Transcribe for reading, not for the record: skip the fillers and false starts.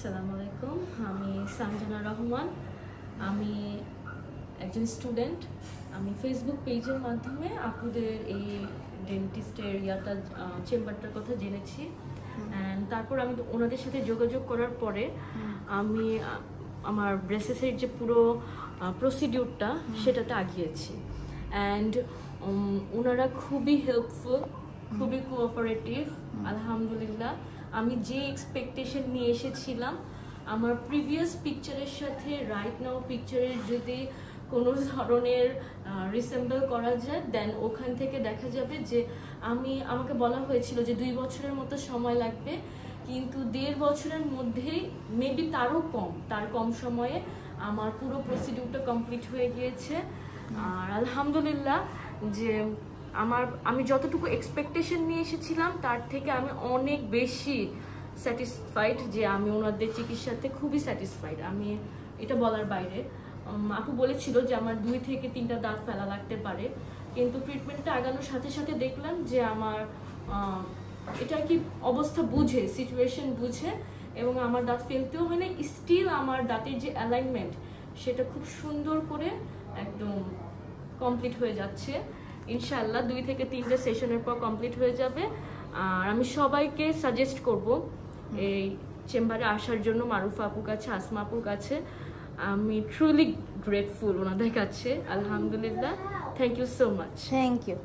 আসসালামু আলাইকুম, আমি সানজানা রহমান। আমি একজন স্টুডেন্ট। আমি ফেসবুক পেজের মাধ্যমে আপুদের এই ডেন্টিস্টের চেম্বারটার কথা জেনেছি। অ্যান্ড তারপর আমি ওনাদের সাথে যোগাযোগ করার পরে আমি আমার ব্রেসেসের যে পুরো প্রসিডিউরটা সেটাতে আগিয়েছি। অ্যান্ড ওনারা খুবই হেল্পফুল, খুবই কোঅপারেটিভ। আলহামদুলিল্লাহ, আমি যে এক্সপেকটেশন নিয়ে এসেছিলাম, আমার প্রিভিয়াস পিকচারের সাথে রাইট নাও পিকচারের যদি কোনো ধরনের রিসেম্বল করা যায়, দেন ওখান থেকে দেখা যাবে যে আমাকে বলা হয়েছিল যে 2 বছরের মতো সময় লাগবে, কিন্তু 1.5 বছরের মধ্যেই মেবি তার কম সময়ে আমার পুরো প্রসিডিউরটা কমপ্লিট হয়ে গিয়েছে। আর আলহামদুলিল্লাহ যে আমি যতটুকু এক্সপেকটেশন নিয়ে এসেছিলাম তার থেকে আমি অনেক বেশি স্যাটিসফাইড, যে আমি ওনাদের চিকিৎসাতে খুবই স্যাটিসফাইড। আমি এটা বলার বাইরে। আপু বলেছিল যে আমার 2 থেকে 3টা দাঁত ফেলা লাগতে পারে, কিন্তু ট্রিটমেন্টটা আগানোর সাথে সাথে দেখলাম যে আমার এটা কি অবস্থা বুঝে, সিচুয়েশন বুঝে, এবং আমার দাঁত ফেলতেও হয় না। স্টিল আমার দাঁতের যে অ্যালাইনমেন্ট সেটা খুব সুন্দর করে একদম কমপ্লিট হয়ে যাচ্ছে। ইনশাআল্লাহ 2 থেকে 3টে সেশনের পর কমপ্লিট হয়ে যাবে। আর আমি সবাইকে সাজেস্ট করব এই চেম্বারে আসার জন্য, মারুফা আপুর কাছে, আসমা আপুর কাছে। আমি ট্রুলি গ্রেটফুল ওনাদের কাছে। আলহামদুলিল্লাহ, thank you so much. Thank you.